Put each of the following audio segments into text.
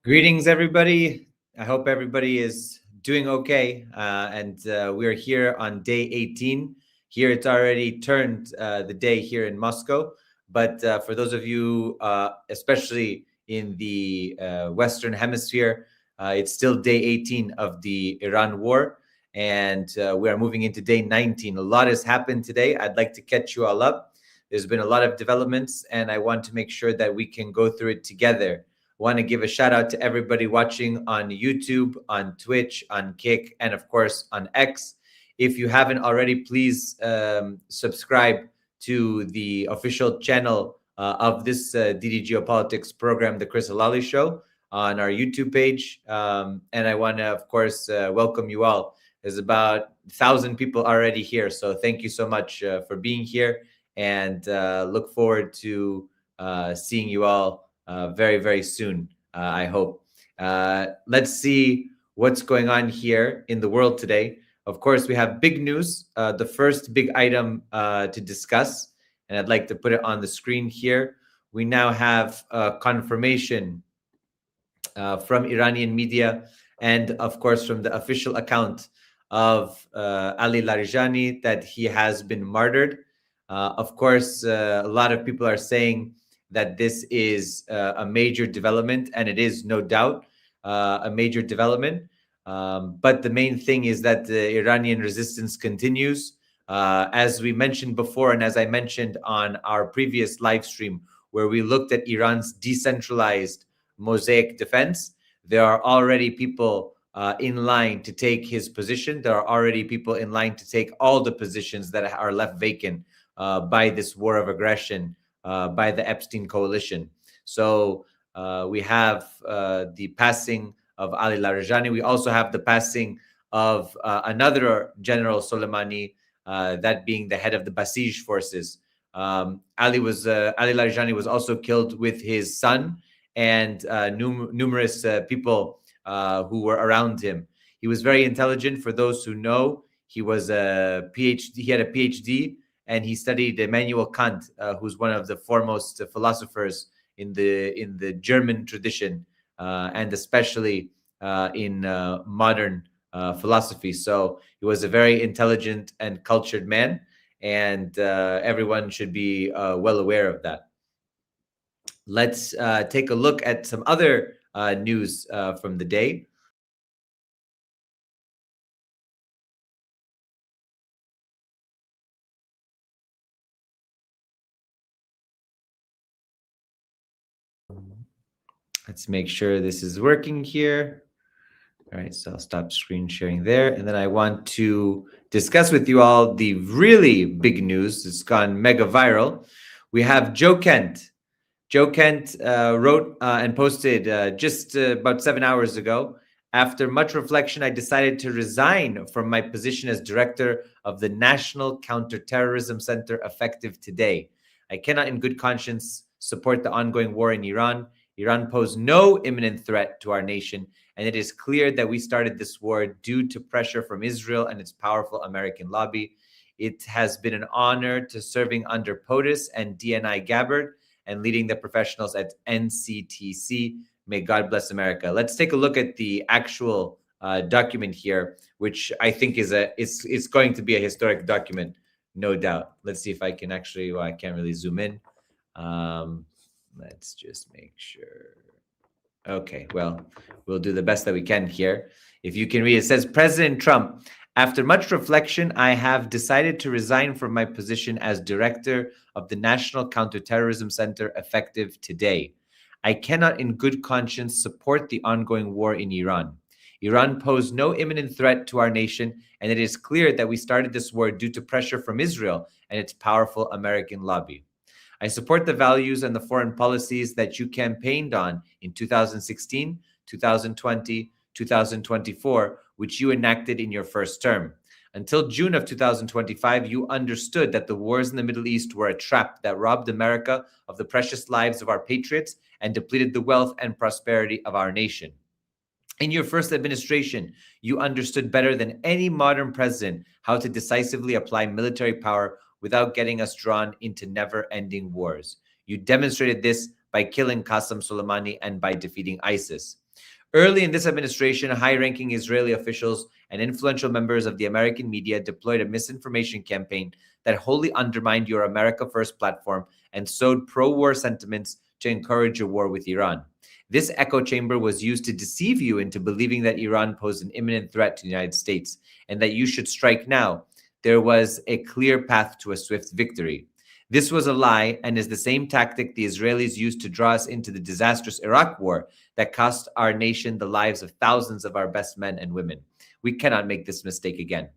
Greetings, everybody. I hope everybody is doing okay. We're here on day 18. Here it's already turned the day here in Moscow. But for those of you, especially in the Western Hemisphere, it's still day 18 of the Iran war. And we are moving into day 19. A lot has happened today. I'd like to catch you all up. There's been a lot of developments, and I want to make sure that we can go through it together. Want to give a shout out to everybody watching on YouTube, on Twitch, on Kick, and of course on X. If you haven't already, please subscribe to the official channel of this DD Geopolitics program, The Chris Halali Show, on our YouTube page. And I want to, of course, welcome you all. There's about 1,000 people already here. So thank you so much for being here, and look forward to seeing you all very, very soon, I hope. Let's see what's going on here in the world today. Of course, we have big news. The first big item to discuss, and I'd like to put it on the screen here. We now have confirmation from Iranian media and, of course, from the official account of Ali Larijani that he has been martyred. Of course, a lot of people are saying that this is a major development, and it is no doubt a major development. But the main thing is that the Iranian resistance continues. As we mentioned before, and as I mentioned on our previous live stream, where we looked at Iran's decentralized mosaic defense, there are already people in line to take his position. There are already people in line to take all the positions that are left vacant by this war of aggression by the Epstein coalition. So we have the passing of Ali Larijani. We also have the passing of another General Soleimani, that being the head of the Basij forces. Ali Larijani was also killed with his son and numerous people who were around him. He was very intelligent. For those who know, he was a PhD. He had a PhD, and he studied Immanuel Kant, who's one of the foremost philosophers in the German tradition, and especially in modern philosophy. So he was a very intelligent and cultured man, and everyone should be well aware of that. Let's take a look at some other news from the day. Let's make sure this is working here. All right, so I'll stop screen sharing there. And then I want to discuss with you all the really big news. It's gone mega viral. We have Joe Kent. Joe Kent wrote and posted just about 7 hours ago. After much reflection, I decided to resign from my position as director of the National Counterterrorism Center effective today. I cannot in good conscience support the ongoing war in Iran. Iran posed no imminent threat to our nation, and it is clear that we started this war due to pressure from Israel and its powerful American lobby. It has been an honor to serving under POTUS and DNI Gabbard and leading the professionals at NCTC. May God bless America. Let's take a look at the actual document here, which I think is going to be a historic document, no doubt. Let's see if I can actually, well, I can't really zoom in. Let's just make sure. Okay, well, we'll do the best that we can here. If you can read, it says, President Trump, after much reflection, I have decided to resign from my position as director of the National Counterterrorism Center effective today. I cannot in good conscience support the ongoing war in Iran. Iran posed no imminent threat to our nation, and it is clear that we started this war due to pressure from Israel and its powerful American lobby. I support the values and the foreign policies that you campaigned on in 2016, 2020, 2024, which you enacted in your first term. Until June of 2025, you understood that the wars in the Middle East were a trap that robbed America of the precious lives of our patriots and depleted the wealth and prosperity of our nation. In your first administration, you understood better than any modern president how to decisively apply military power without getting us drawn into never-ending wars. You demonstrated this by killing Qasem Soleimani and by defeating ISIS. Early in this administration, high-ranking Israeli officials and influential members of the American media deployed a misinformation campaign that wholly undermined your America First platform and sowed pro-war sentiments to encourage a war with Iran. This echo chamber was used to deceive you into believing that Iran posed an imminent threat to the United States and that you should strike now. There was a clear path to a swift victory. This was a lie and is the same tactic the Israelis used to draw us into the disastrous Iraq war that cost our nation the lives of thousands of our best men and women. We cannot make this mistake again.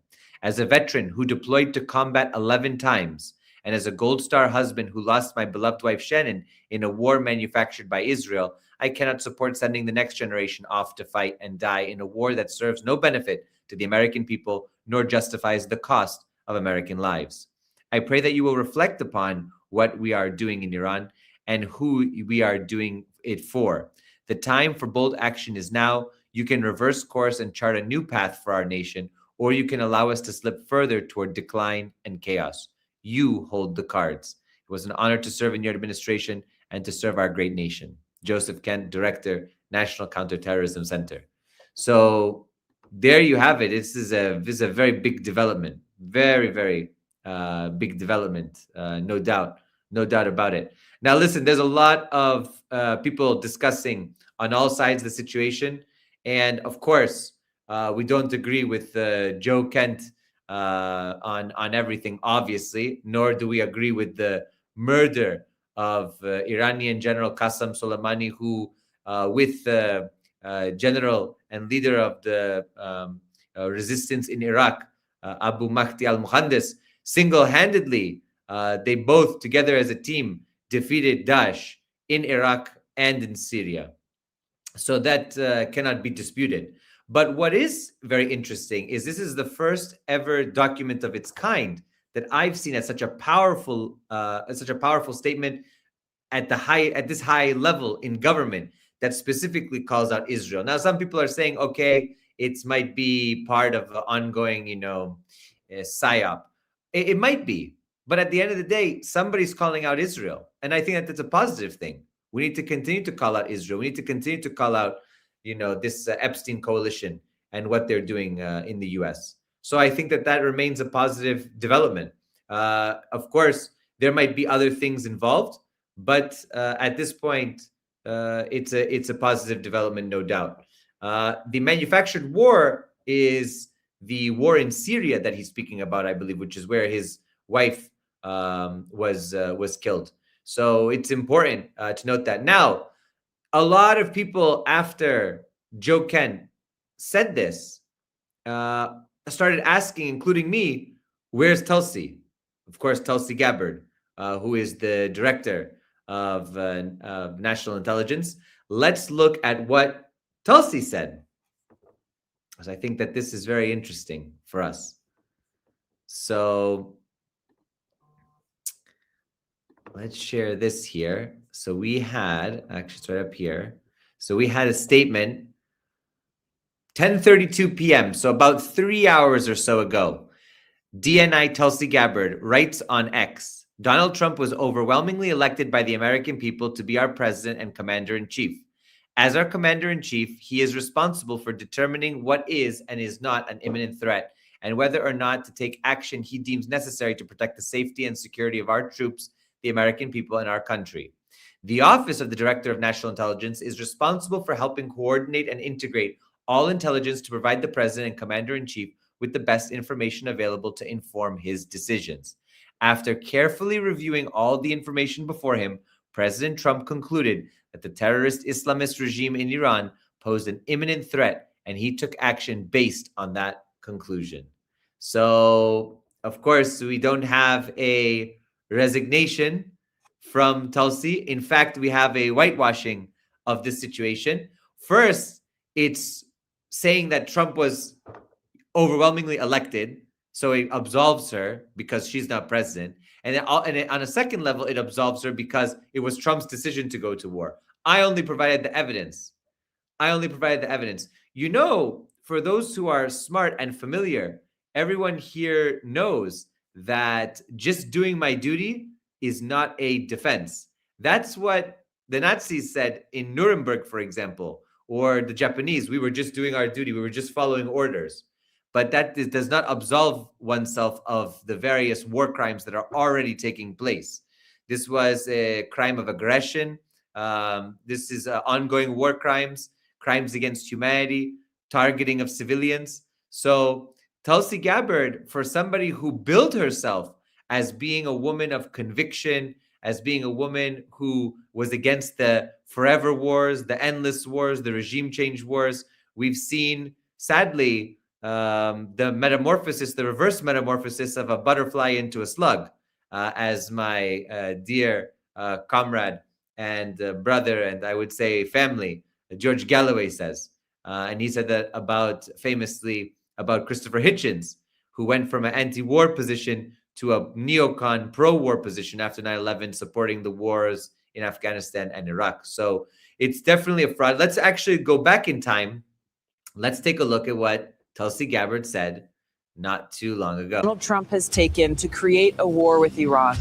As a veteran who deployed to combat 11 times, and as a Gold Star husband who lost my beloved wife Shannon in a war manufactured by Israel, I cannot support sending the next generation off to fight and die in a war that serves no benefit to the American people nor justifies the cost of American lives. I pray that you will reflect upon what we are doing in Iran and who we are doing it for. The time for bold action is now. You can reverse course and chart a new path for our nation, or you can allow us to slip further toward decline and chaos. You hold the cards. It was an honor to serve in your administration and to serve our great nation. Joseph Kent, Director, National Counterterrorism Center. So there you have it. This is a very big development. Very, very big development, no doubt about it. Now, listen, there's a lot of people discussing on all sides the situation, and of course, we don't agree with Joe Kent on everything, obviously, nor do we agree with the murder of Iranian General Qasem Soleimani, who, with general and leader of the resistance in Iraq, Abu Mahdi al-Muhandis, single-handedly, they both together as a team defeated Daesh in Iraq and in Syria. So that cannot be disputed. But what is very interesting is this is the first ever document of its kind that I've seen at such a powerful statement at this high level in government that specifically calls out Israel. Now, some people are saying, okay, it might be part of an ongoing, psyop. It might be, but at the end of the day, somebody's calling out Israel, and I think that that's a positive thing. We need to continue to call out Israel. We need to continue to call out, this Epstein coalition and what they're doing in the U.S. So I think that remains a positive development. Of course, there might be other things involved, but at this point, it's a positive development, no doubt. The manufactured war is the war in Syria that he's speaking about, I believe, which is where his wife was killed. So it's important to note that. Now, a lot of people after Joe Kent said this started asking, including me, where's Tulsi? Of course, Tulsi Gabbard, who is the director of national intelligence. Let's look at what Tulsi said, because I think that this is very interesting for us. So let's share this here. So we had, actually it's right up here. So we had a statement 10:32 p.m. So about 3 hours or so ago. DNI Tulsi Gabbard writes on X, Donald Trump was overwhelmingly elected by the American people to be our president and commander-in-chief. As our commander-in-chief, he is responsible for determining what is and is not an imminent threat and whether or not to take action he deems necessary to protect the safety and security of our troops, the American people, and our country. The Office of the Director of National Intelligence is responsible for helping coordinate and integrate all intelligence to provide the president and commander-in-chief with the best information available to inform his decisions. After carefully reviewing all the information before him, President Trump concluded that the terrorist Islamist regime in Iran posed an imminent threat, and he took action based on that conclusion. So, of course, we don't have a resignation from Tulsi. In fact, we have a whitewashing of this situation. First, it's saying that Trump was overwhelmingly elected, so it absolves her because she's not president. And on a second level, it absolves her because it was Trump's decision to go to war. I only provided the evidence. For those who are smart and familiar, everyone here knows that just doing my duty is not a defense. That's what the Nazis said in Nuremberg, for example, or the Japanese. We were just doing our duty. We were just following orders. But that does not absolve oneself of the various war crimes that are already taking place. This was a crime of aggression. This is ongoing war crimes, crimes against humanity, targeting of civilians. So Tulsi Gabbard, for somebody who built herself as being a woman of conviction, as being a woman who was against the forever wars, the endless wars, the regime change wars, we've seen, sadly, the metamorphosis, the reverse metamorphosis of a butterfly into a slug, as my dear comrade and brother, and I would say family, George Galloway says. And he said that famously about Christopher Hitchens, who went from an anti-war position to a neocon pro-war position after 9/11, supporting the wars in Afghanistan and Iraq. So it's definitely a fraud. Let's actually go back in time. Let's take a look at what Tulsi Gabbard said not too long ago. Donald Trump has taken to create a war with Iran.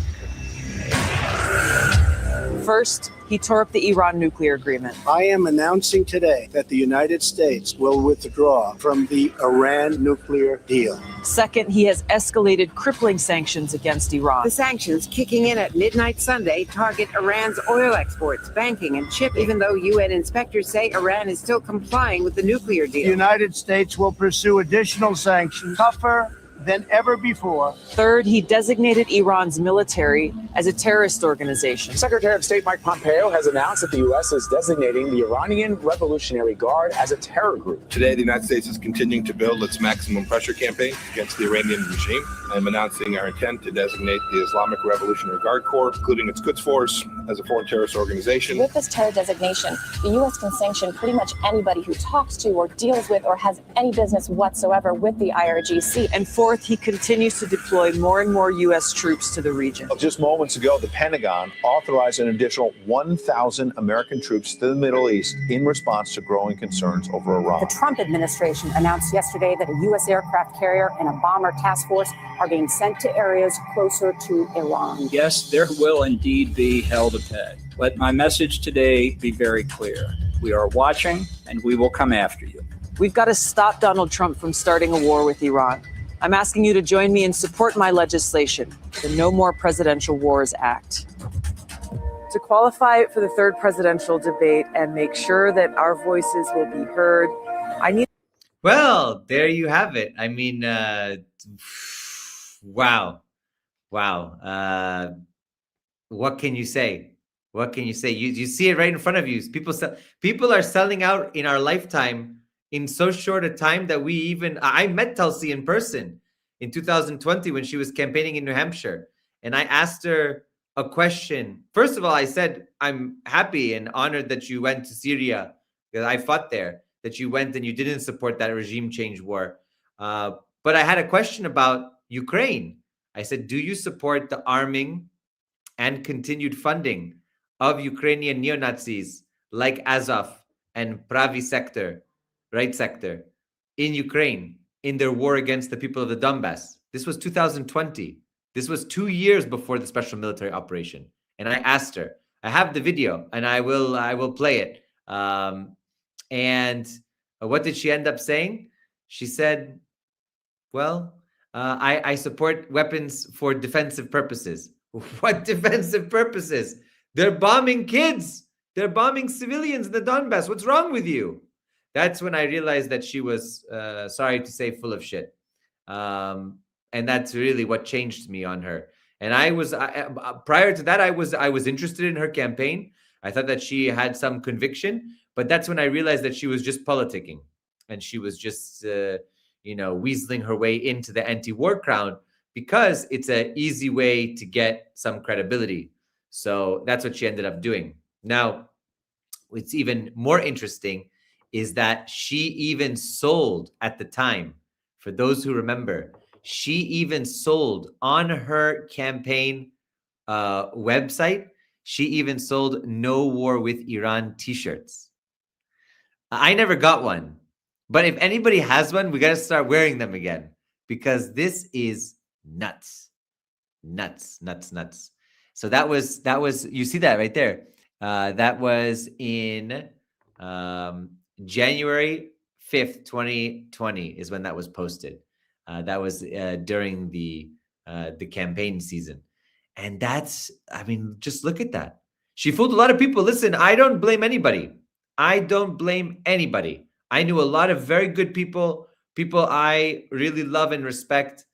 First, he tore up the Iran nuclear agreement. I am announcing today that the United States will withdraw from the Iran nuclear deal. Second, he has escalated crippling sanctions against Iran. The sanctions kicking in at midnight Sunday target Iran's oil exports, banking, and shipping, even though UN inspectors say Iran is still complying with the nuclear deal. The United States will pursue additional sanctions, tougher than ever before. Third, he designated Iran's military as a terrorist organization. Secretary of State Mike Pompeo has announced that the U.S. is designating the Iranian Revolutionary Guard as a terror group. Today, the United States is continuing to build its maximum pressure campaign against the Iranian regime. I'm announcing our intent to designate the Islamic Revolutionary Guard Corps, including its Quds Force, as a foreign terrorist organization. With this terror designation, the U.S. can sanction pretty much anybody who talks to or deals with or has any business whatsoever with the IRGC. And fourth, he continues to deploy more and more U.S. troops to the region. Just moments ago, the Pentagon authorized an additional 1,000 American troops to the Middle East in response to growing concerns over Iran. The Trump administration announced yesterday that a U.S. aircraft carrier and a bomber task force are being sent to areas closer to Iran. Yes, there will indeed be hell to pay. Let my message today be very clear. We are watching, and we will come after you. We've got to stop Donald Trump from starting a war with Iran. I'm asking you to join me and support my legislation, the No More Presidential Wars Act. To qualify for the third presidential debate and make sure that our voices will be heard, I need... Well, there you have it. I mean, wow. What can you say? What can you say? You see it right in front of you. People are selling out in our lifetime in so short a time that I met Tulsi in person in 2020 when she was campaigning in New Hampshire. And I asked her a question. First of all, I said, I'm happy and honored that you went to Syria, because I fought there, that you went and you didn't support that regime change war. But I had a question about Ukraine. I said, do you support the arming and continued funding of Ukrainian neo-Nazis like Azov and Pravy sector, right sector, in Ukraine in their war against the people of the Donbass? This was 2020. This was 2 years before the special military operation. And I asked her, I have the video and I will play it. And what did she end up saying? She said, well, I support weapons for defensive purposes. What defensive purposes? They're bombing kids. They're bombing civilians in the Donbass. What's wrong with you? That's when I realized that she was, sorry to say, full of shit. And that's really what changed me on her. And prior to that, I was interested in her campaign. I thought that she had some conviction, but that's when I realized that she was just politicking, and she was just, weaseling her way into the anti-war crowd because it's an easy way to get some credibility. So that's what she ended up doing. Now, what's even more interesting is that she even sold at the time, for those who remember, she even sold on her campaign website, she even sold No War with Iran t-shirts. I never got one, but if anybody has one, we got to start wearing them again, because this is nuts. So that was, you see that right there. That was in January 5th, 2020 is when that was posted. That was during the campaign season. And that's, I mean, just look at that. She fooled a lot of people. Listen, I don't blame anybody. I don't blame anybody. I knew a lot of very good people I really love and respect,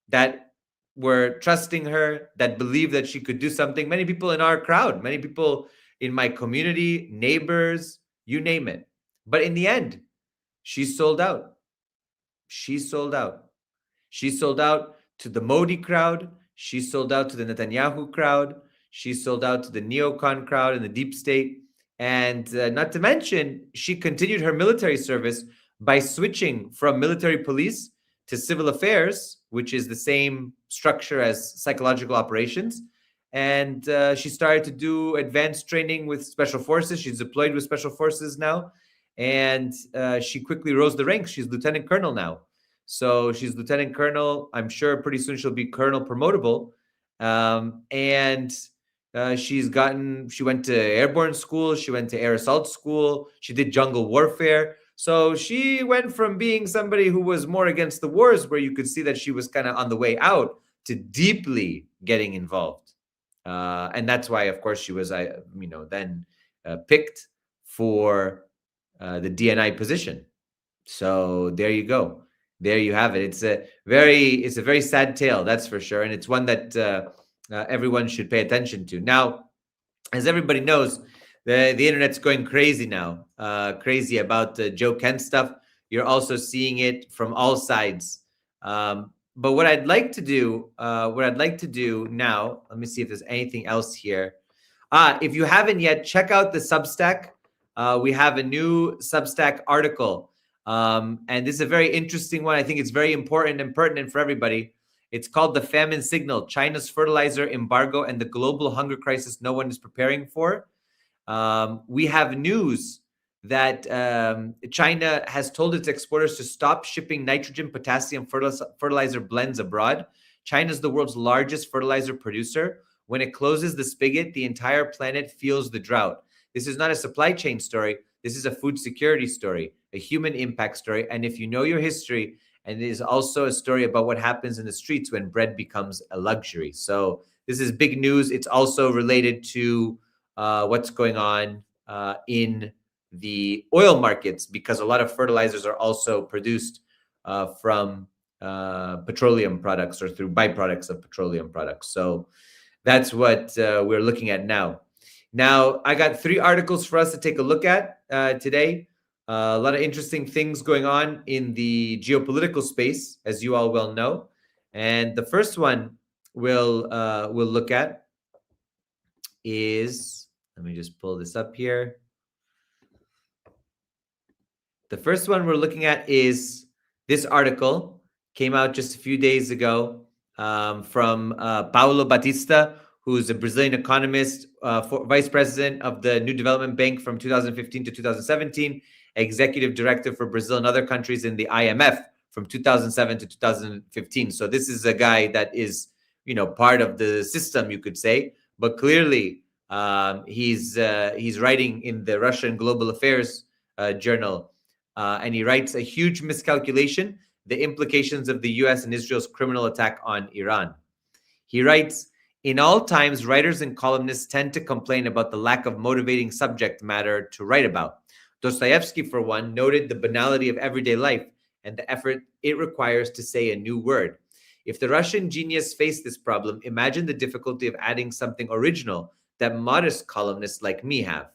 that were trusting her, that believed that she could do something. Many people in our crowd, many people in my community, neighbors, you name it. But in the end, she sold out. She sold out. She sold out to the Modi crowd. She sold out to the Netanyahu crowd. She sold out to the neocon crowd and the deep state. And not to mention, she continued her military service by switching from military police to civil affairs, which is the same structure as psychological operations. And she started to do advanced training with special forces. She's deployed with special forces now. And she quickly rose the ranks. She's lieutenant colonel now. So she's lieutenant colonel. I'm sure pretty soon she'll be colonel promotable. She went to airborne school. She went to air assault school. She did jungle warfare. So she went from being somebody who was more against the wars, where you could see that she was kind of on the way out, to deeply getting involved. And that's why, of course, she was, then picked for the DNI position. So there you go. There you have it. It's a very sad tale, that's for sure. And it's one that everyone should pay attention to. Now, as everybody knows, the internet's going crazy now, crazy about the Joe Kent stuff. You're also seeing it from all sides. But what I'd like to do now, let me see if there's anything else here. If you haven't yet, check out the Substack. We have a new Substack article. And this is a very interesting one. I think it's very important and pertinent for everybody. It's called The Famine Signal, China's Fertilizer Embargo and the Global Hunger Crisis No One is Preparing For. We have news that China has told its exporters to stop shipping nitrogen, potassium fertilizer blends abroad. China is the world's largest fertilizer producer. When it closes the spigot, the entire planet feels the drought. This is not a supply chain story. This is a food security story, a human impact story. And if you know your history, and it is also a story about what happens in the streets when bread becomes a luxury. So this is big news. It's also related to what's going on in the oil markets, because a lot of fertilizers are also produced from petroleum products or through byproducts of petroleum products. So that's what we're looking at now. Now, I got 3 articles for us to take a look at today. A lot of interesting things going on in the geopolitical space, as you all well know. And the first one we'll look at is, let me just pull this up here. The first one we're looking at is this article, came out just a few days ago from Paulo Batista, who's a Brazilian economist, vice president of the New Development Bank from 2015 to 2017, executive director for Brazil and other countries in the IMF from 2007 to 2015. So this is a guy that is, part of the system, you could say, but clearly he's writing in the Russian Global Affairs journal, and he writes a huge miscalculation, the implications of the US and Israel's criminal attack on Iran. He writes, in all times, writers and columnists tend to complain about the lack of motivating subject matter to write about. Dostoevsky, for one, noted the banality of everyday life and the effort it requires to say a new word. If the Russian genius faced this problem, imagine the difficulty of adding something original that modest columnists like me have.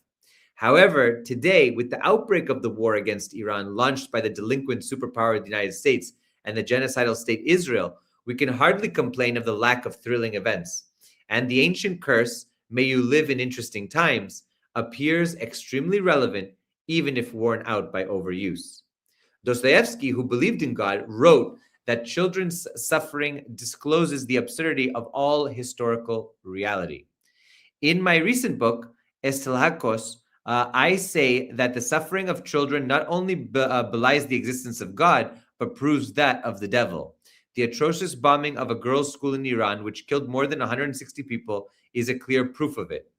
However, today, with the outbreak of the war against Iran launched by the delinquent superpower of the United States and the genocidal state Israel, we can hardly complain of the lack of thrilling events. And the ancient curse, may you live in interesting times, appears extremely relevant, even if worn out by overuse. Dostoevsky, who believed in God, wrote that children's suffering discloses the absurdity of all historical reality. In my recent book, Estelhakos, I say that the suffering of children not only belies the existence of God, but proves that of the devil. The atrocious bombing of a girls' school in Iran, which killed more than 160 people, is a clear proof of it.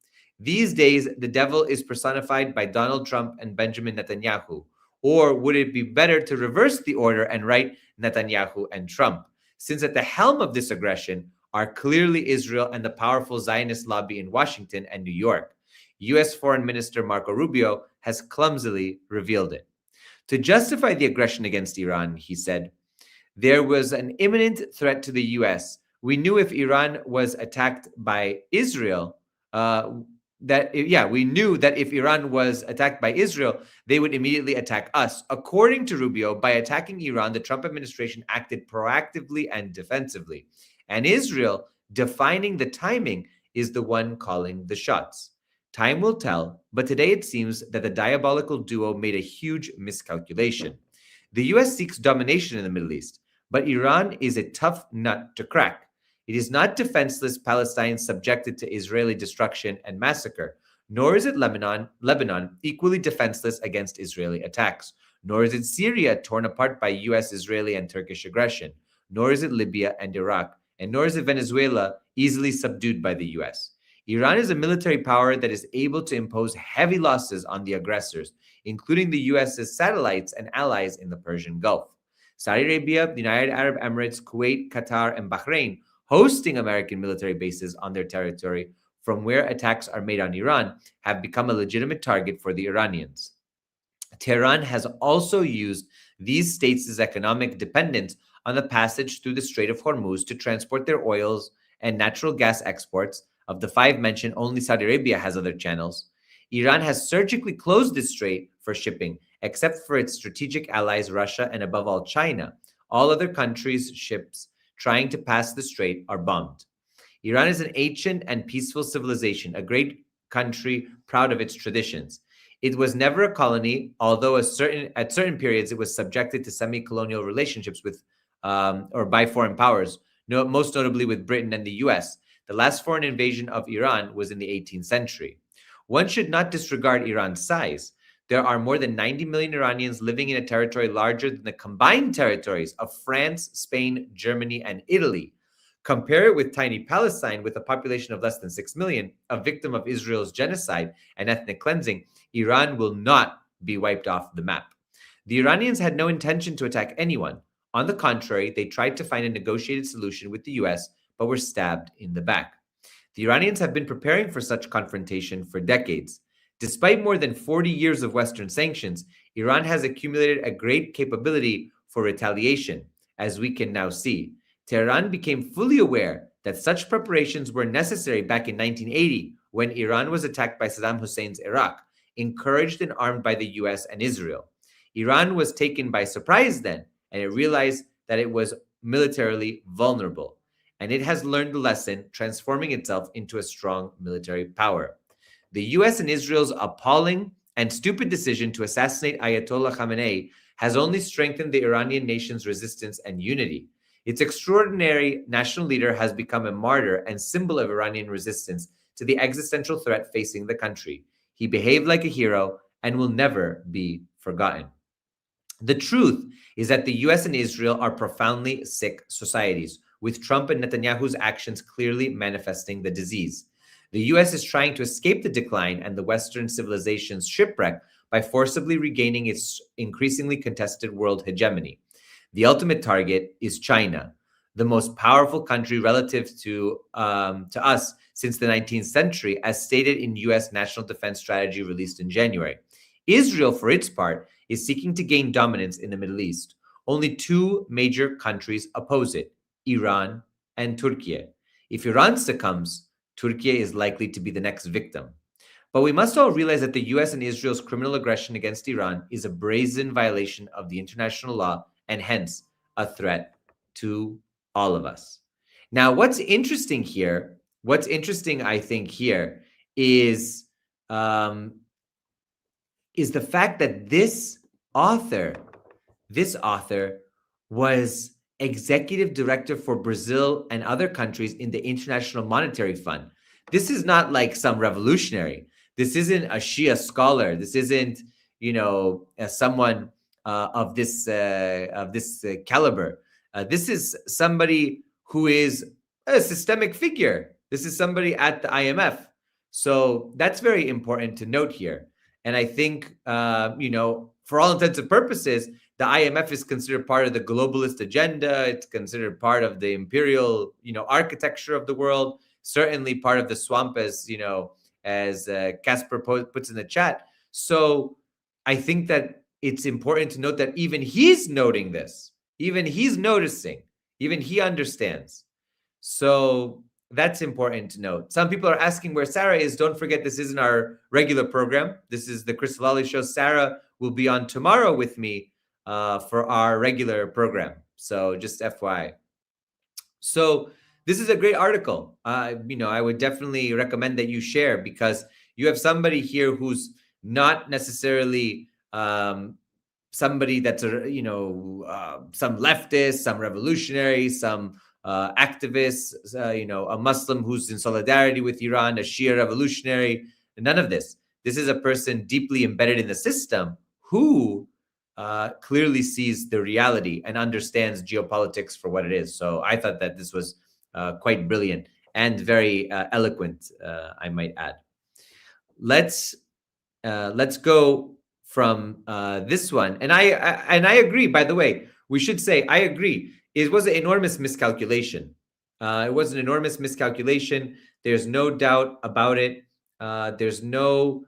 These days, the devil is personified by Donald Trump and Benjamin Netanyahu. Or would it be better to reverse the order and write Netanyahu and Trump, since at the helm of this aggression are clearly Israel and the powerful Zionist lobby in Washington and New York? U.S. Foreign Minister Marco Rubio has clumsily revealed it. To justify the aggression against Iran, he said, there was an imminent threat to the U.S. We knew if Iran was attacked by Israel, we knew that if Iran was attacked by Israel, they would immediately attack us. According to Rubio, by attacking Iran, the Trump administration acted proactively and defensively. And Israel, defining the timing, is the one calling the shots. Time will tell, but today it seems that the diabolical duo made a huge miscalculation. The U.S. seeks domination in the Middle East, but Iran is a tough nut to crack. It is not defenseless Palestine subjected to Israeli destruction and massacre, nor is it Lebanon equally defenseless against Israeli attacks, nor is it Syria torn apart by U.S., Israeli, and Turkish aggression, nor is it Libya and Iraq, and nor is it Venezuela easily subdued by the U.S. Iran is a military power that is able to impose heavy losses on the aggressors, including the U.S.'s satellites and allies in the Persian Gulf. Saudi Arabia, the United Arab Emirates, Kuwait, Qatar, and Bahrain, hosting American military bases on their territory from where attacks are made on Iran, have become a legitimate target for the Iranians. Tehran has also used these states' economic dependence on the passage through the Strait of Hormuz to transport their oils and natural gas exports. Of the five mentioned, only Saudi Arabia has other channels. Iran has surgically closed this strait for shipping, except for its strategic allies, Russia, and above all, China. All other countries' ships trying to pass the strait are bombed. Iran is an ancient and peaceful civilization, a great country proud of its traditions. It was never a colony, although at certain periods it was subjected to semi-colonial relationships with or by foreign powers, most notably with Britain and the U.S. The last foreign invasion of Iran was in the 18th century. One should not disregard Iran's size. There are more than 90 million Iranians living in a territory larger than the combined territories of France, Spain, Germany, and Italy. Compare it with tiny Palestine, with a population of less than 6 million, a victim of Israel's genocide and ethnic cleansing. Iran will not be wiped off the map. The Iranians had no intention to attack anyone. On the contrary, they tried to find a negotiated solution with the U.S., but were stabbed in the back. The Iranians have been preparing for such confrontation for decades. Despite more than 40 years of Western sanctions, Iran has accumulated a great capability for retaliation, as we can now see. Tehran became fully aware that such preparations were necessary back in 1980, when Iran was attacked by Saddam Hussein's Iraq, encouraged and armed by the US and Israel. Iran was taken by surprise then, and it realized that it was militarily vulnerable. And it has learned the lesson, transforming itself into a strong military power. The US and Israel's appalling and stupid decision to assassinate Ayatollah Khamenei has only strengthened the Iranian nation's resistance and unity. Its extraordinary national leader has become a martyr and symbol of Iranian resistance to the existential threat facing the country. He behaved like a hero and will never be forgotten. The truth is that the US and Israel are profoundly sick societies, with Trump and Netanyahu's actions clearly manifesting the disease. The US is trying to escape the decline and the Western civilization's shipwreck by forcibly regaining its increasingly contested world hegemony. The ultimate target is China, the most powerful country relative to us since the 19th century, as stated in US National Defense Strategy released in January. Israel, for its part, is seeking to gain dominance in the Middle East. Only two major countries oppose it: Iran and Turkey. If Iran succumbs, Turkey is likely to be the next victim. But we must all realize that the US and Israel's criminal aggression against Iran is a brazen violation of the international law and hence a threat to all of us. Now, what's interesting, I think, here is the fact that this author was executive director for Brazil and other countries in the International Monetary Fund. This is not like some revolutionary. This isn't a Shia scholar. This isn't, someone of this caliber. This is somebody who is a systemic figure. This is somebody at the IMF. So that's very important to note here. And I think, for all intents and purposes, the IMF is considered part of the globalist agenda. It's considered part of the imperial, architecture of the world. Certainly part of the swamp, as Casper puts in the chat. So I think that it's important to note that even he's noting this, even he's noticing, even he understands. So that's important to note. Some people are asking where Sarah is. Don't forget, this isn't our regular program. This is the Chris Lally Show. Sarah will be on tomorrow with me for our regular program. So just FYI. So this is a great article. I would definitely recommend that you share, because you have somebody here who's not necessarily somebody that's some leftist, some revolutionary, some activists, a Muslim who's in solidarity with Iran, a Shia revolutionary. None of this. This is a person deeply embedded in the system who clearly sees the reality and understands geopolitics for what it is. So I thought that this was quite brilliant and very eloquent, I might add. Let's go from this one. And I agree, by the way, we should say, I agree. It was an enormous miscalculation. It was an enormous miscalculation. There's no doubt about it. There's nothing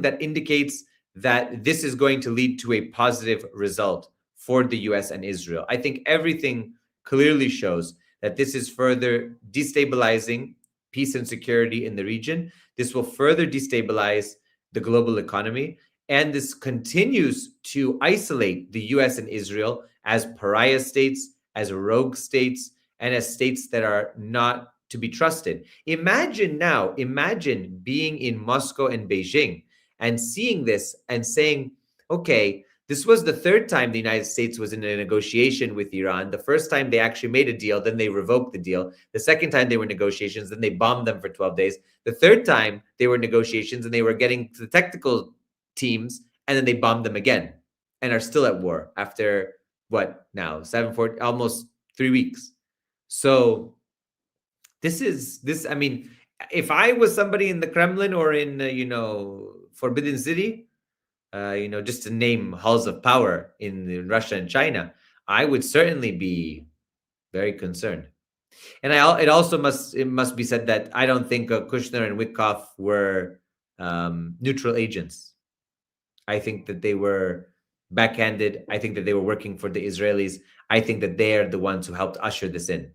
that indicates that this is going to lead to a positive result for the US and Israel. I think everything clearly shows that this is further destabilizing peace and security in the region. This will further destabilize the global economy, and this continues to isolate the US and Israel as pariah states, as rogue states, and as states that are not to be trusted. Imagine being in Moscow and Beijing and seeing this and saying, okay, this was the third time the United States was in a negotiation with Iran. The first time they actually made a deal, then they revoked the deal. The second time they were negotiations, then they bombed them for 12 days. The third time they were negotiations and they were getting to the technical teams, and then they bombed them again and are still at war after what now? Almost 3 weeks. So I mean, if I was somebody in the Kremlin or in, Forbidden City, just to name halls of power in Russia and China, I would certainly be very concerned. And it must be said that I don't think Kushner and Witkoff were neutral agents. I think that they were backhanded. I think that they were working for the Israelis. I think that they are the ones who helped usher this in.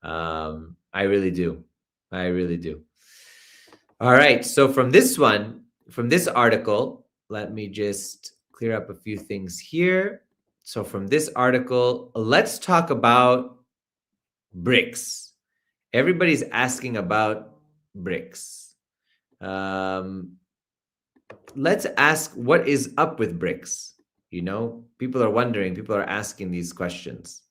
I really do. All right. So from this article, let me just clear up a few things here. So from this article, let's talk about BRICS. Everybody's asking about BRICS. Let's ask, what is up with BRICS? People are wondering, people are asking these questions.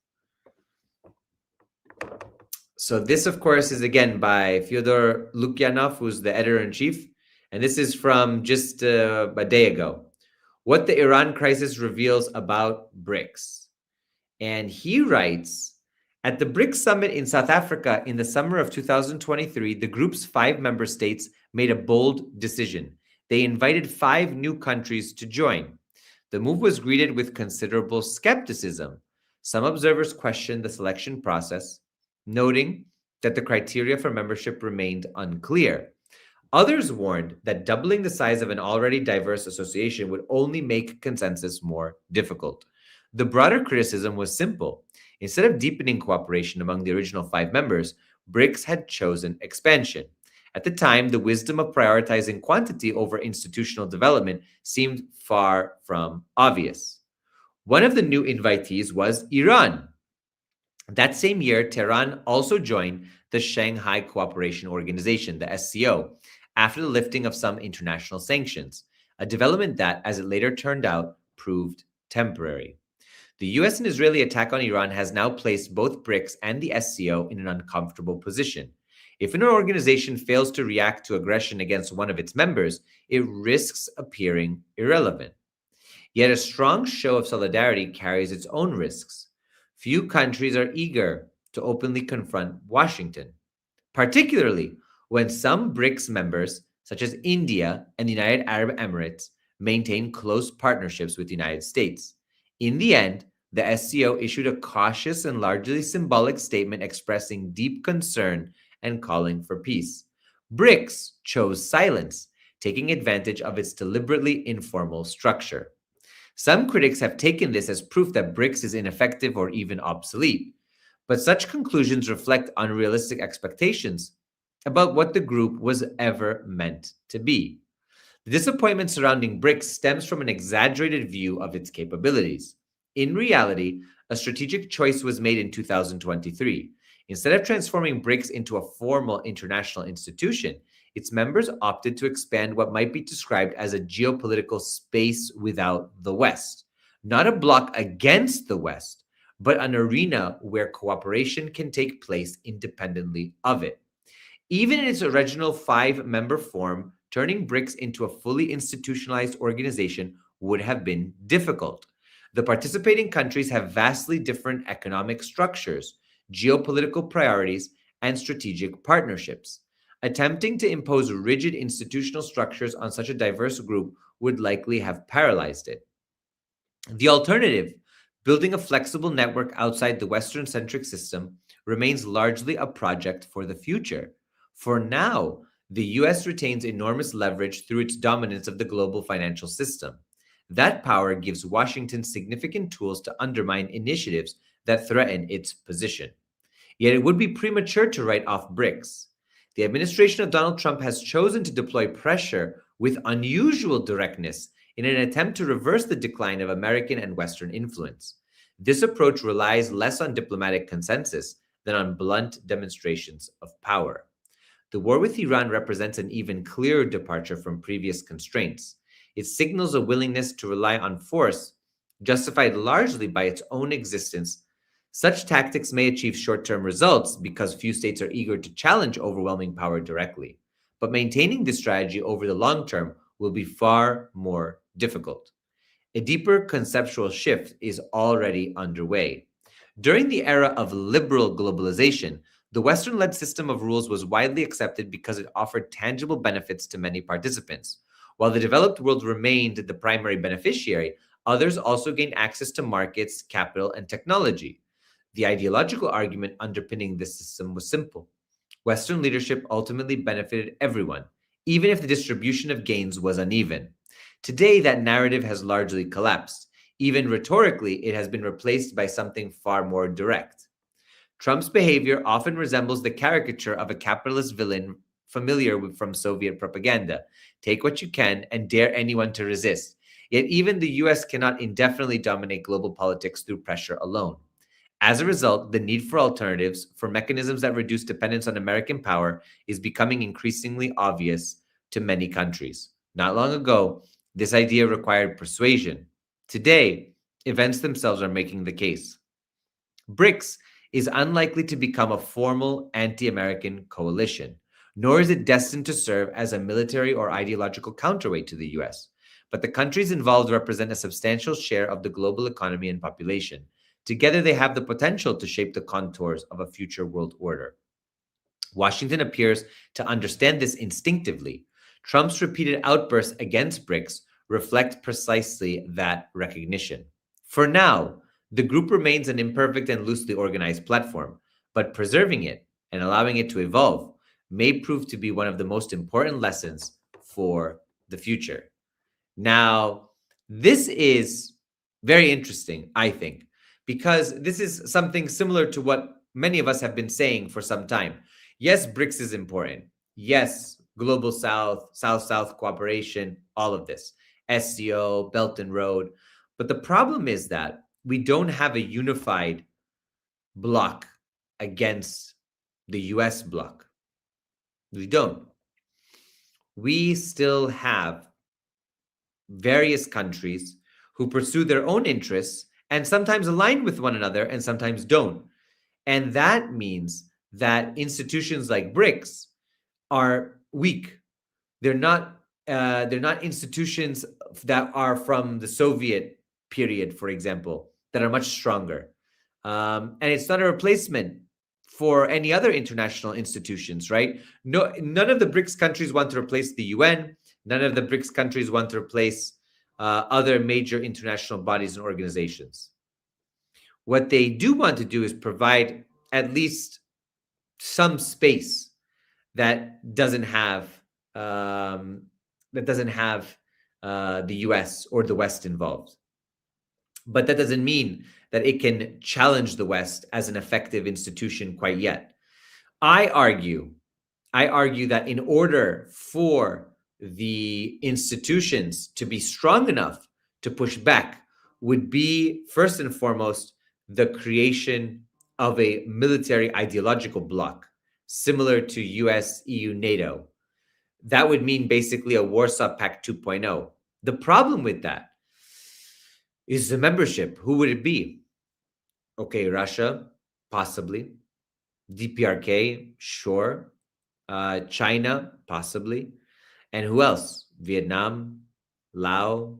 So this, of course, is again by Fyodor Lukyanov, who's the editor-in-chief. And this is from just a day ago. What the Iran crisis reveals about BRICS. And he writes, at the BRICS summit in South Africa in the summer of 2023, the group's 5 member states made a bold decision. They invited 5 new countries to join. The move was greeted with considerable skepticism. Some observers questioned the selection process, noting that the criteria for membership remained unclear. Others warned that doubling the size of an already diverse association would only make consensus more difficult. The broader criticism was simple. Instead of deepening cooperation among the original 5 members, BRICS had chosen expansion. At the time, the wisdom of prioritizing quantity over institutional development seemed far from obvious. One of the new invitees was Iran. That same year, Tehran also joined the Shanghai Cooperation Organization, the SCO, after the lifting of some international sanctions, a development that, as it later turned out, proved temporary. The US and Israeli attack on Iran has now placed both BRICS and the SCO in an uncomfortable position. If an organization fails to react to aggression against one of its members, it risks appearing irrelevant. Yet a strong show of solidarity carries its own risks. Few countries are eager to openly confront Washington, particularly when some BRICS members, such as India and the United Arab Emirates, maintain close partnerships with the United States. In the end, the SCO issued a cautious and largely symbolic statement expressing deep concern and calling for peace. BRICS chose silence, taking advantage of its deliberately informal structure. Some critics have taken this as proof that BRICS is ineffective or even obsolete, but such conclusions reflect unrealistic expectations about what the group was ever meant to be. The disappointment surrounding BRICS stems from an exaggerated view of its capabilities. In reality, a strategic choice was made in 2023. Instead of transforming BRICS into a formal international institution, its members opted to expand what might be described as a geopolitical space without the West. Not a bloc against the West, but an arena where cooperation can take place independently of it. Even in its original 5-member form, turning BRICS into a fully institutionalized organization would have been difficult. The participating countries have vastly different economic structures, geopolitical priorities, and strategic partnerships. Attempting to impose rigid institutional structures on such a diverse group would likely have paralyzed it. The alternative, building a flexible network outside the Western-centric system, remains largely a project for the future. For now, the US retains enormous leverage through its dominance of the global financial system. That power gives Washington significant tools to undermine initiatives that threaten its position. Yet it would be premature to write off BRICS. The administration of Donald Trump has chosen to deploy pressure with unusual directness in an attempt to reverse the decline of American and Western influence. This approach relies less on diplomatic consensus than on blunt demonstrations of power. The war with Iran represents an even clearer departure from previous constraints. It signals a willingness to rely on force, justified largely by its own existence. Such tactics may achieve short-term results because few states are eager to challenge overwhelming power directly. But maintaining this strategy over the long term will be far more difficult. A deeper conceptual shift is already underway. During the era of liberal globalization, the Western-led system of rules was widely accepted because it offered tangible benefits to many participants. While the developed world remained the primary beneficiary, others also gained access to markets, capital, and technology. The ideological argument underpinning this system was simple. Western leadership ultimately benefited everyone, even if the distribution of gains was uneven. Today, that narrative has largely collapsed. Even rhetorically, it has been replaced by something far more direct. Trump's behavior often resembles the caricature of a capitalist villain familiar from Soviet propaganda. Take what you can and dare anyone to resist. Yet even the US cannot indefinitely dominate global politics through pressure alone. As a result, the need for alternatives, for mechanisms that reduce dependence on American power, is becoming increasingly obvious to many countries. Not long ago, this idea required persuasion. Today, events themselves are making the case. BRICS is unlikely to become a formal anti-American coalition, nor is it destined to serve as a military or ideological counterweight to the US. But the countries involved represent a substantial share of the global economy and population. Together, they have the potential to shape the contours of a future world order. Washington appears to understand this instinctively. Trump's repeated outbursts against BRICS reflect precisely that recognition. For now, the group remains an imperfect and loosely organized platform, but preserving it and allowing it to evolve may prove to be one of the most important lessons for the future. Now, this is very interesting, I think, because this is something similar to what many of us have been saying for some time. Yes, BRICS is important. Yes, Global South, South-South cooperation, all of this, SCO, Belt and Road. But the problem is that we don't have a unified bloc against the US bloc. We don't. We still have various countries who pursue their own interests and sometimes align with one another and sometimes don't. And that means that institutions like BRICS are weak. They're not institutions that are from the Soviet period, for example, that are much stronger. And it's not a replacement for any other international institutions, right? No, none of the BRICS countries want to replace the UN. None of the BRICS countries want to replace other major international bodies and organizations. What they do want to do is provide at least some space that doesn't have the US or the West involved. But that doesn't mean that it can challenge the West as an effective institution quite yet. I argue that in order for the institutions to be strong enough to push back would be, first and foremost, the creation of a military ideological bloc similar to US, EU, NATO. That would mean basically a Warsaw Pact 2.0. The problem with that is the membership. Who would it be? Okay, Russia, possibly. DPRK, sure. China, possibly. And who else? Vietnam, Laos,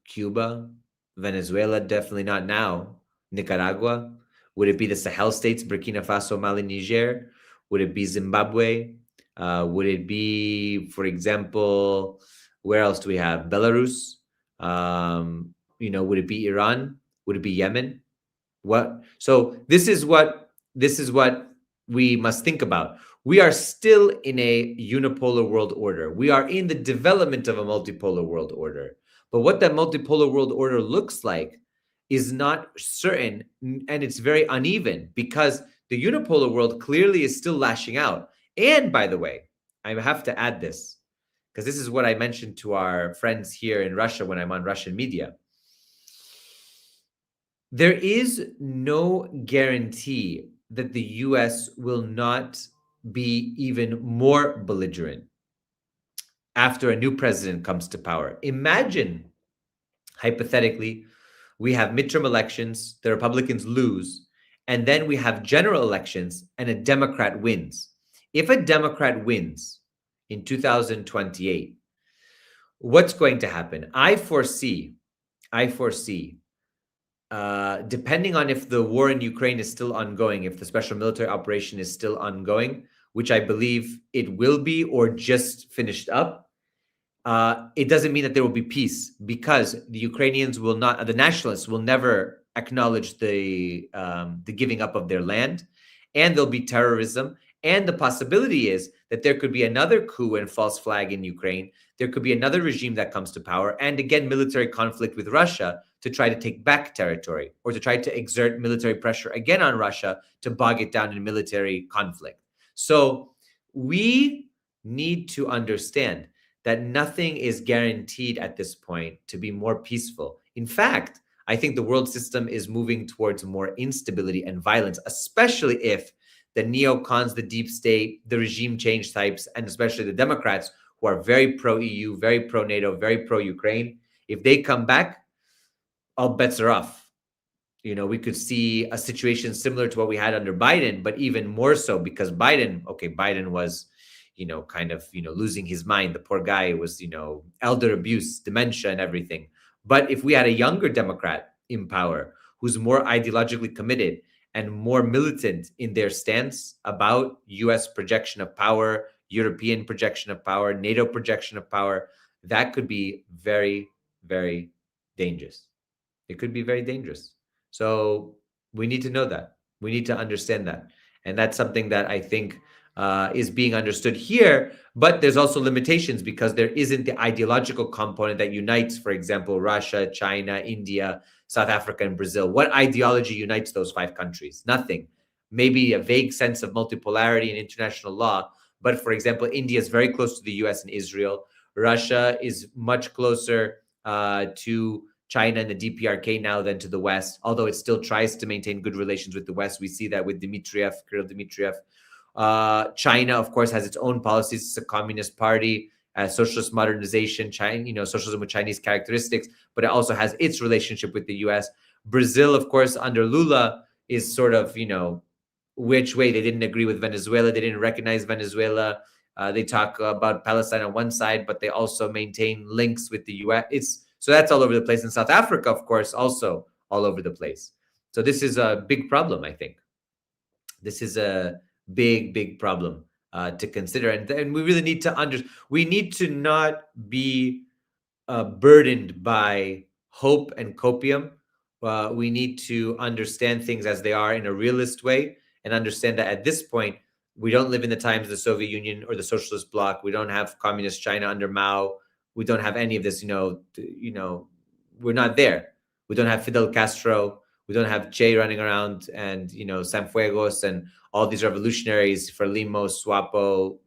Cuba, Venezuela, definitely not now. Nicaragua. Would it be the Sahel states, Burkina Faso, Mali, Niger? Would it be Zimbabwe? Would it be, for example, where else do we have? Belarus? Would it be Iran? Would it be Yemen? What? So this is what we must think about. We are still in a unipolar world order. We are in the development of a multipolar world order. But what that multipolar world order looks like is not certain, and it's very uneven because the unipolar world clearly is still lashing out. And by the way, I have to add this because this is what I mentioned to our friends here in Russia when I'm on Russian media. There is no guarantee that the US will not be even more belligerent after a new president comes to power. Imagine, hypothetically, we have midterm elections, the Republicans lose, and then we have general elections and a Democrat wins. If a Democrat wins in 2028, what's going to happen? I foresee, depending on if the war in Ukraine is still ongoing, if the special military operation is still ongoing, which I believe it will be or just finished up, it doesn't mean that there will be peace because the Ukrainians will not, the nationalists will never acknowledge the giving up of their land, and there'll be terrorism. And the possibility is that there could be another coup and false flag in Ukraine. There could be another regime that comes to power, and again, military conflict with Russia to try to take back territory or to try to exert military pressure again on Russia to bog it down in military conflict. So we need to understand that nothing is guaranteed at this point to be more peaceful. In fact, I think the world system is moving towards more instability and violence, especially if the neocons, the deep state, the regime change types, and especially the Democrats who are very pro-EU, very pro-NATO, very pro-Ukraine, if they come back, all bets are off. We could see a situation similar to what we had under Biden, but even more so because Biden was, losing his mind. The poor guy was, elder abuse, dementia and everything. But if we had a younger Democrat in power who's more ideologically committed and more militant in their stance about US projection of power, European projection of power, NATO projection of power, that could be very, very dangerous. It could be very dangerous. So we need to know that. We need to understand that. And that's something that I think is being understood here. But there's also limitations because there isn't the ideological component that unites, for example, Russia, China, India, South Africa, and Brazil. What ideology unites those 5 countries? Nothing. Maybe a vague sense of multipolarity and international law. But for example, India is very close to the US and Israel. Russia is much closer to China and the DPRK now than to the West, although it still tries to maintain good relations with the West. We see that with Kirill Dmitriev. China, of course, has its own policies. It's a communist party, socialist modernization, China, socialism with Chinese characteristics, but it also has its relationship with the US. Brazil, of course, under Lula is sort of, which way they didn't agree with Venezuela. They didn't recognize Venezuela. They talk about Palestine on one side, but they also maintain links with the US. So that's all over the place. In South Africa, of course, also all over the place. So this is a big problem, I think. This is a big problem to consider, and we really need to we need to not be burdened by hope and copium. We need to understand things as they are in a realist way, and understand that at this point, we don't live in the times of the Soviet Union or the Socialist Bloc. We don't have communist China under Mao. We don't have any of this. We're not there. We don't have Fidel Castro. We don't have Che running around, and Sanfuegos and all these revolutionaries, Frelimo, SWAPO,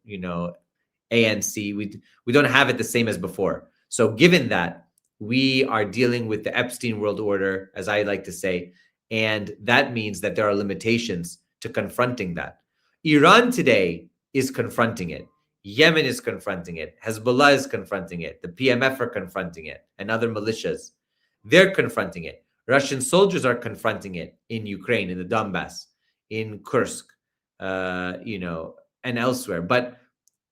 ANC. We don't have it the same as before. So given that, we are dealing with the Epstein world order, as I like to say, and that means that there are limitations to confronting that. Iran today is confronting it. Yemen is confronting it. Hezbollah is confronting it. The PMF are confronting it, and other militias. They're confronting it. Russian soldiers are confronting it in Ukraine, in the Donbass, in Kursk, and elsewhere. But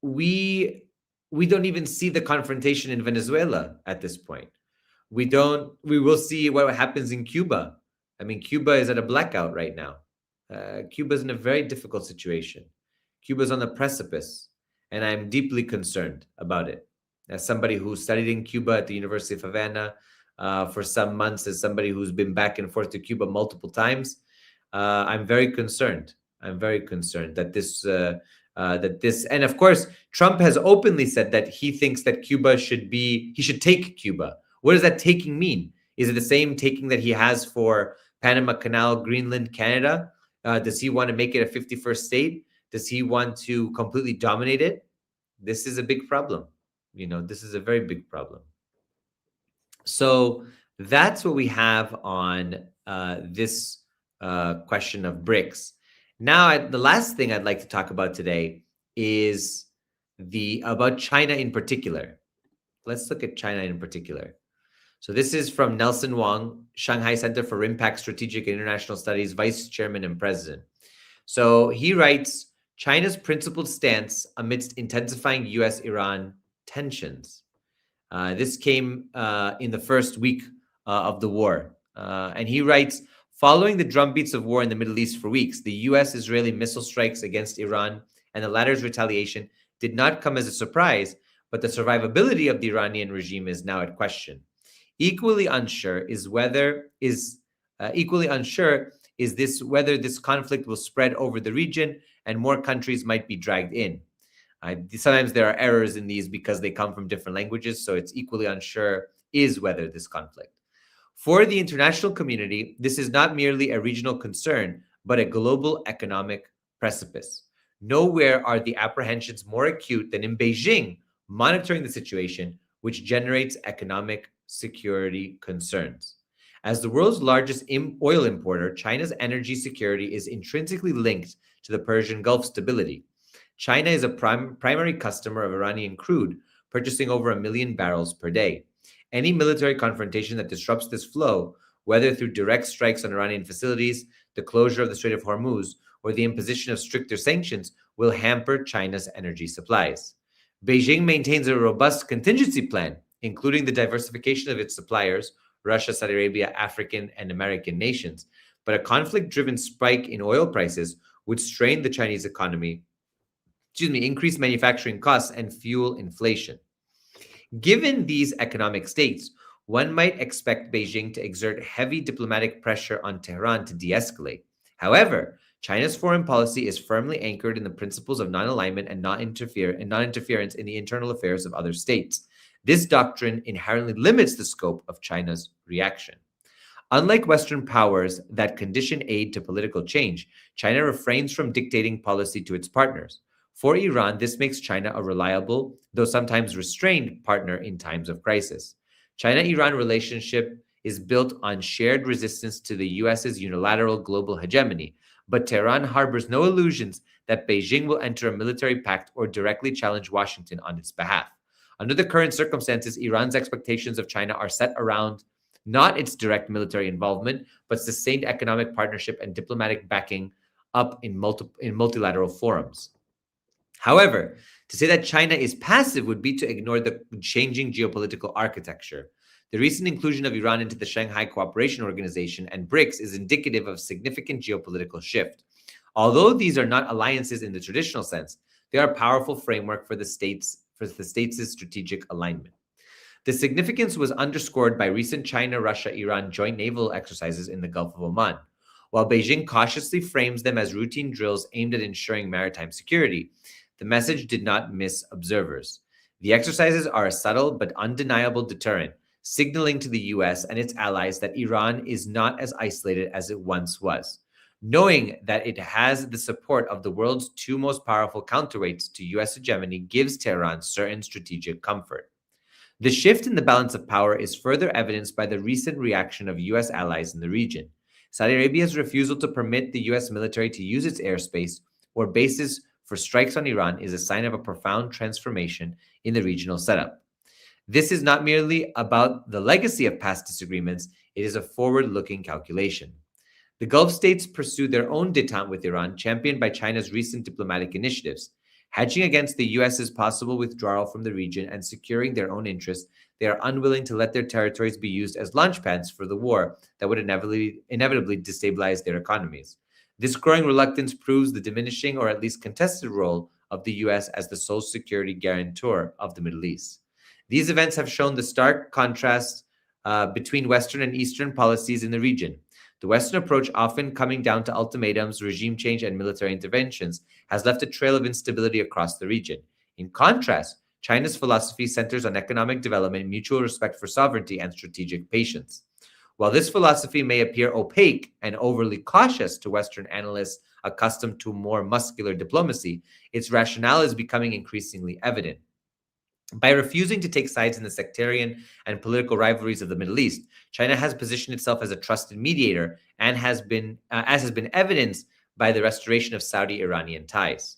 we don't even see the confrontation in Venezuela at this point. We will see what happens in Cuba. I mean, Cuba is at a blackout right now. Cuba is in a very difficult situation. Cuba is on the precipice, and I'm deeply concerned about it. As somebody who studied in Cuba at the University of Havana for some months, as somebody who's been back and forth to Cuba multiple times, I'm very concerned. I'm very concerned that this, and of course, Trump has openly said that he thinks that he should take Cuba. What does that taking mean? Is it the same taking that he has for Panama Canal, Greenland, Canada? Does he want to make it a 51st state? Does he want to completely dominate it? This is a big problem. This is a very big problem. So that's what we have on this question of BRICS. Now, the last thing I'd like to talk about today is about China in particular. Let's look at China in particular. So this is from Nelson Wong, Shanghai Center for Impact Strategic and International Studies, Vice Chairman and President. So he writes, China's principled stance amidst intensifying U.S.-Iran tensions. This came in the first week of the war. And he writes, following the drumbeats of war in the Middle East for weeks, the U.S.-Israeli missile strikes against Iran and the latter's retaliation did not come as a surprise, but the survivability of the Iranian regime is now at question. Equally unsure is whether this conflict will spread over the region and more countries might be dragged in. Sometimes there are errors in these because they come from different languages, so it's equally unsure is whether this conflict. For the international community, this is not merely a regional concern, but a global economic precipice. Nowhere are the apprehensions more acute than in Beijing monitoring the situation, which generates economic security concerns. As the world's largest oil importer, China's energy security is intrinsically linked to the Persian Gulf stability. China is a primary customer of Iranian crude, purchasing over 1 million barrels per day. Any military confrontation that disrupts this flow, whether through direct strikes on Iranian facilities, the closure of the Strait of Hormuz, or the imposition of stricter sanctions, will hamper China's energy supplies. Beijing maintains a robust contingency plan, including the diversification of its suppliers, Russia, Saudi Arabia, African, and American nations. But a conflict-driven spike in oil prices would strain the Chinese economy, increase manufacturing costs, and fuel inflation. Given these economic states, one might expect Beijing to exert heavy diplomatic pressure on Tehran to de-escalate. However, China's foreign policy is firmly anchored in the principles of non-alignment and non-interference in the internal affairs of other states. This doctrine inherently limits the scope of China's reaction. Unlike Western powers that condition aid to political change, China refrains from dictating policy to its partners. For Iran, this makes China a reliable, though sometimes restrained, partner in times of crisis. China-Iran relationship is built on shared resistance to the U.S.'s unilateral global hegemony, but Tehran harbors no illusions that Beijing will enter a military pact or directly challenge Washington on its behalf. Under the current circumstances, Iran's expectations of China are set around not its direct military involvement, but sustained economic partnership and diplomatic backing up in multilateral forums. However, to say that China is passive would be to ignore the changing geopolitical architecture. The recent inclusion of Iran into the Shanghai Cooperation Organization and BRICS is indicative of significant geopolitical shift. Although these are not alliances in the traditional sense, they are a powerful framework for the states' strategic alignment. The significance was underscored by recent China, Russia, Iran joint naval exercises in the Gulf of Oman. While Beijing cautiously frames them as routine drills aimed at ensuring maritime security, the message did not miss observers. The exercises are a subtle but undeniable deterrent, signaling to the US and its allies that Iran is not as isolated as it once was. Knowing that it has the support of the world's two most powerful counterweights to US hegemony gives Tehran certain strategic comfort. The shift in the balance of power is further evidenced by the recent reaction of US allies in the region. Saudi Arabia's refusal to permit the US military to use its airspace or bases for strikes on Iran is a sign of a profound transformation in the regional setup. This is not merely about the legacy of past disagreements, it is a forward-looking calculation. The Gulf states pursue their own détente with Iran, championed by China's recent diplomatic initiatives. Hedging against the US's possible withdrawal from the region and securing their own interests, they are unwilling to let their territories be used as launchpads for the war that would inevitably destabilize their economies. This growing reluctance proves the diminishing or at least contested role of the US as the sole security guarantor of the Middle East. These events have shown the stark contrast between Western and Eastern policies in the region. The Western approach, often coming down to ultimatums, regime change, and military interventions, has left a trail of instability across the region. In contrast, China's philosophy centers on economic development, mutual respect for sovereignty, and strategic patience. While this philosophy may appear opaque and overly cautious to Western analysts accustomed to more muscular diplomacy, its rationale is becoming increasingly evident. By refusing to take sides in the sectarian and political rivalries of the Middle East, China has positioned itself as a trusted mediator and as has been evidenced by the restoration of Saudi-Iranian ties.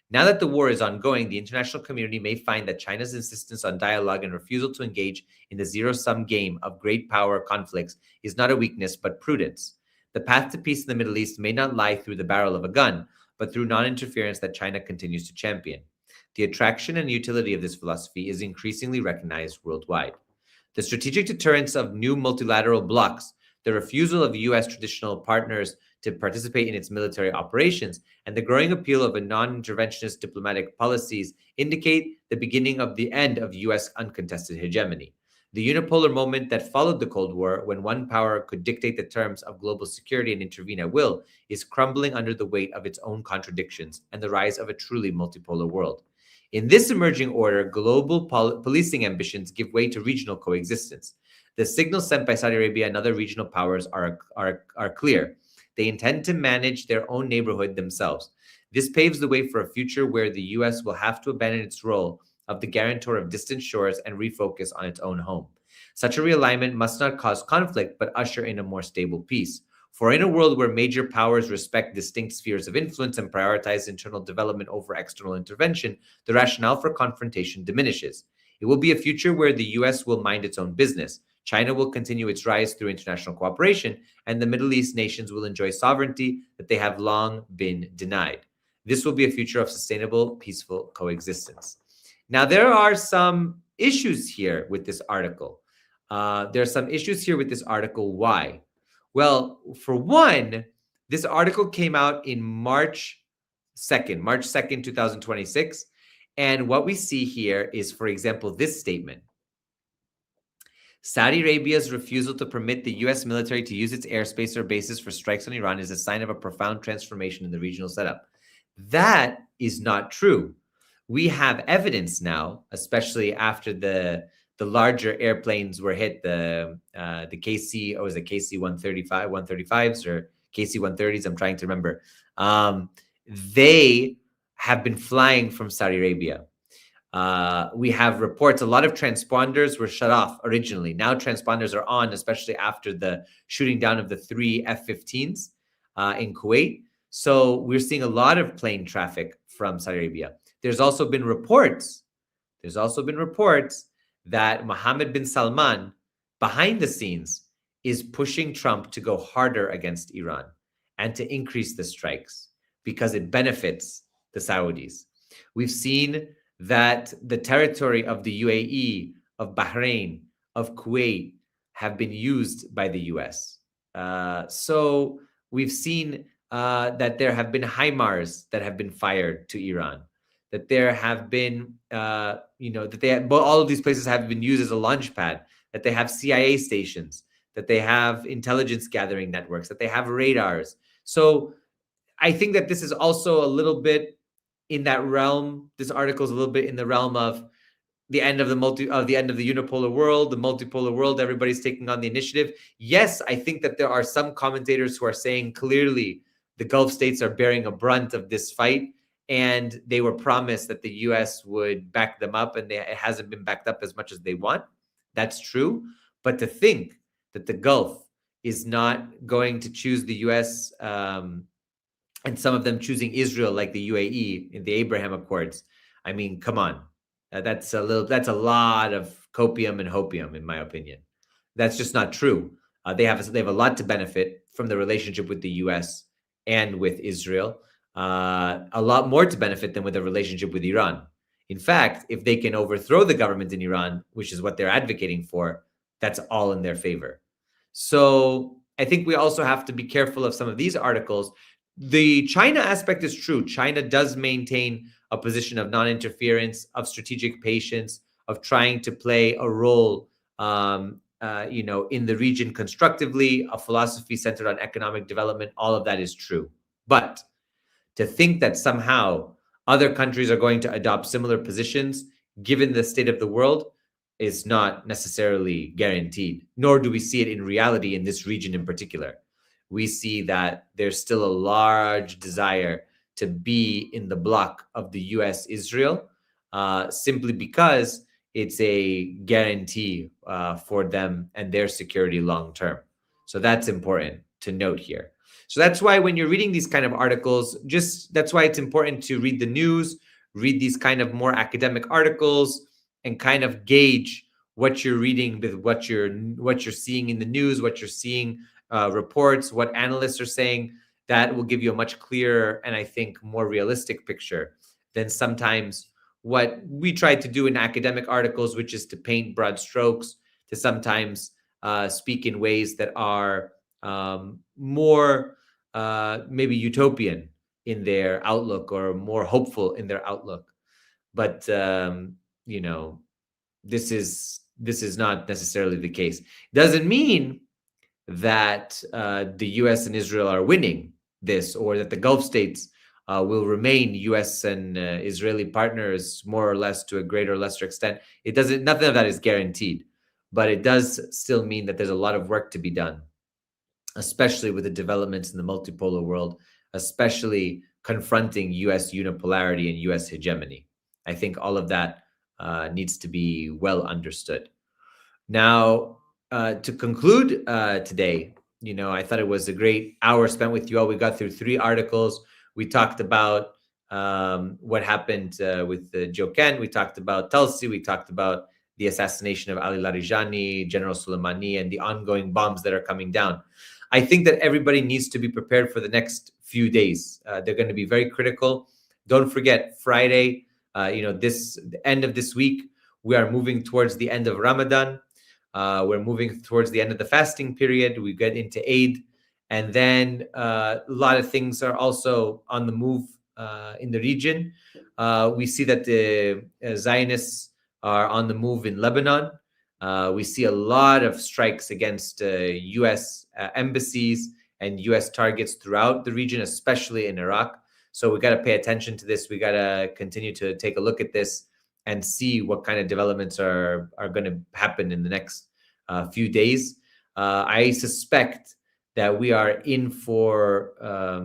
Now that the war is ongoing, the international community may find that China's insistence on dialogue and refusal to engage in the zero-sum game of great power conflicts is not a weakness but prudence. The path to peace in the Middle East may not lie through the barrel of a gun, but through non-interference that China continues to champion. The attraction and utility of this philosophy is increasingly recognized worldwide. The strategic deterrence of new multilateral blocs, the refusal of U.S. traditional partners to participate in its military operations, and the growing appeal of a non-interventionist diplomatic policies indicate the beginning of the end of U.S. uncontested hegemony. The unipolar moment that followed the Cold War, when one power could dictate the terms of global security and intervene at will, is crumbling under the weight of its own contradictions and the rise of a truly multipolar world. In this emerging order, global policing ambitions give way to regional coexistence. The signals sent by Saudi Arabia and other regional powers are clear. They intend to manage their own neighborhood themselves. This paves the way for a future where the U.S. will have to abandon its role of the guarantor of distant shores and refocus on its own home. Such a realignment must not cause conflict, but usher in a more stable peace. For in a world where major powers respect distinct spheres of influence and prioritize internal development over external intervention, the rationale for confrontation diminishes. It will be a future where the U.S. will mind its own business. China will continue its rise through international cooperation, and the Middle East nations will enjoy sovereignty that they have long been denied. This will be a future of sustainable, peaceful coexistence. Now, there are some issues here with this article. Why? Well, for one, this article came out in March 2nd, 2026. And what we see here is, for example, this statement. Saudi Arabia's refusal to permit the U.S. military to use its airspace or bases for strikes on Iran is a sign of a profound transformation in the regional setup. That is not true. We have evidence now, especially after the larger airplanes were hit, the KC-135s or KC-130s, I'm trying to remember. They have been flying from Saudi Arabia. We have reports, a lot of transponders were shut off originally. Now transponders are on, especially after the shooting down of the 3 F-15s in Kuwait. So we're seeing a lot of plane traffic from Saudi Arabia. There's also been reports that Mohammed bin Salman, behind the scenes, is pushing Trump to go harder against Iran and to increase the strikes because it benefits the Saudis. We've seen that the territory of the UAE, of Bahrain, of Kuwait have been used by the US. So we've seen that there have been HIMARS that have been fired to Iran, that there have been, that all of these places have been used as a launch pad, that they have CIA stations, that they have intelligence gathering networks, that they have radars. So I think that this is also a little bit in that realm. This article is a little bit in the realm of the end of the unipolar world, the multipolar world. Everybody's taking on the initiative. Yes, I think that there are some commentators who are saying clearly the Gulf states are bearing a brunt of this fight, and they were promised that the U.S. would back them up, and it hasn't been backed up as much as they want. That's true. But to think that the Gulf is not going to choose the U.S., and some of them choosing Israel, like the UAE in the Abraham Accords, I mean, come on. That's a lot of copium and hopium, in my opinion. That's just not true. They have a lot to benefit from the relationship with the U.S. and with Israel. A lot more to benefit than with a relationship with Iran. In fact, if they can overthrow the government in Iran, which is what they're advocating for, that's all in their favor. So I think we also have to be careful of some of these articles. The China aspect is true. China does maintain a position of non-interference, of strategic patience, of trying to play a role, in the region constructively, a philosophy centered on economic development. All of that is true. But to think that somehow other countries are going to adopt similar positions, given the state of the world, is not necessarily guaranteed, nor do we see it in reality in this region in particular. We see that there's still a large desire to be in the bloc of the U.S. Israel, simply because it's a guarantee for them and their security long term. So that's important to note here. So that's why when you're reading these kind of articles, that's why it's important to read the news, read these kind of more academic articles, and kind of gauge what you're reading with what you're seeing in the news, what you're seeing reports, what analysts are saying. That will give you a much clearer and I think more realistic picture than sometimes what we try to do in academic articles, which is to paint broad strokes, to sometimes speak in ways that are more maybe utopian in their outlook or more hopeful in their outlook. But this is not necessarily the case. Doesn't mean that the U.S. and Israel are winning this, or that the Gulf states will remain U.S. and Israeli partners more or less to a greater or lesser extent. Nothing of that is guaranteed, but it does still mean that there's a lot of work to be done, especially with the developments in the multipolar world, especially confronting U.S. unipolarity and U.S. hegemony. I think all of that needs to be well understood. Now, to conclude today, I thought it was a great hour spent with you all. We got through 3 articles. We talked about what happened with Joe Kent. We talked about Tulsi. We talked about the assassination of Ali Larijani, General Soleimani, and the ongoing bombs that are coming down. I think that everybody needs to be prepared for the next few days. They're going to be very critical. Don't forget, Friday, the end of this week, we are moving towards the end of Ramadan. We're moving towards the end of the fasting period. We get into Eid. And then a lot of things are also on the move in the region. We see that the Zionists are on the move in Lebanon. We see a lot of strikes against U.S. embassies and U.S. targets throughout the region, especially in Iraq. So we got to pay attention to this. We got to continue to take a look at this and see what kind of developments are going to happen in the next few days. I suspect that we are in for. I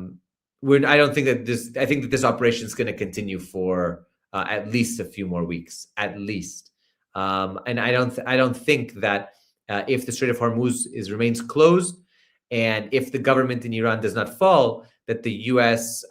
think that this operation is going to continue for at least a few more weeks, at least. And I don't think that if the Strait of Hormuz remains closed, and if the government in Iran does not fall, that the U.S.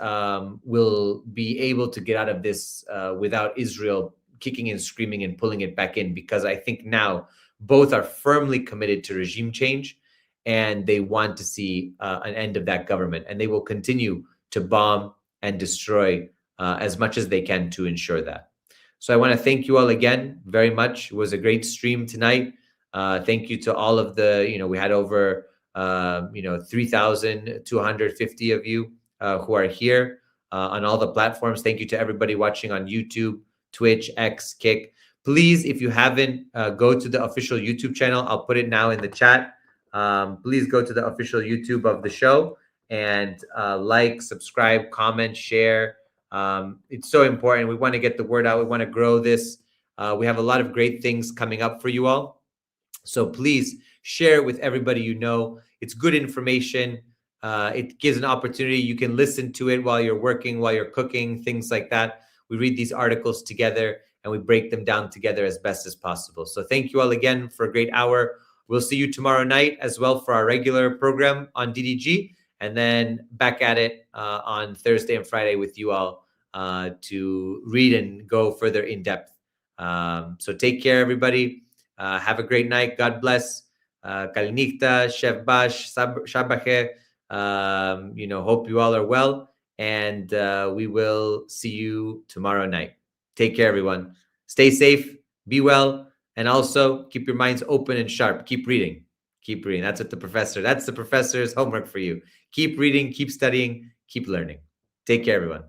will be able to get out of this without Israel kicking and screaming and pulling it back in, because I think now both are firmly committed to regime change, and they want to see an end of that government, and they will continue to bomb and destroy as much as they can to ensure that. So I want to thank you all again very much. It was a great stream tonight. Thank you to all of we had over 3,250 of you who are here on all the platforms. Thank you to everybody watching on YouTube, Twitch, X, Kick. Please, if you haven't, go to the official YouTube channel. I'll put it now in the chat. Please go to the official YouTube of the show and like, subscribe, comment, share. It's so important. We want to get the word out. We want to grow this. We have a lot of great things coming up for you all. So please share it with everybody you know. It's good information. It gives an opportunity. You can listen to it while you're working, while you're cooking, things like that. We read these articles together and we break them down together as best as possible. So thank you all again for a great hour. We'll see you tomorrow night as well for our regular program on DDG, and then back at it on Thursday and Friday with you all to read and go further in depth. So take care, everybody. Have a great night. God bless. Kalnikta, Chef Bash, Shabache. Hope you all are well. And we will see you tomorrow night. Take care, everyone. Stay safe. Be well. And also keep your minds open and sharp. Keep reading. Keep reading. That's the professor's homework for you. Keep reading, keep studying, keep learning. Take care, everyone.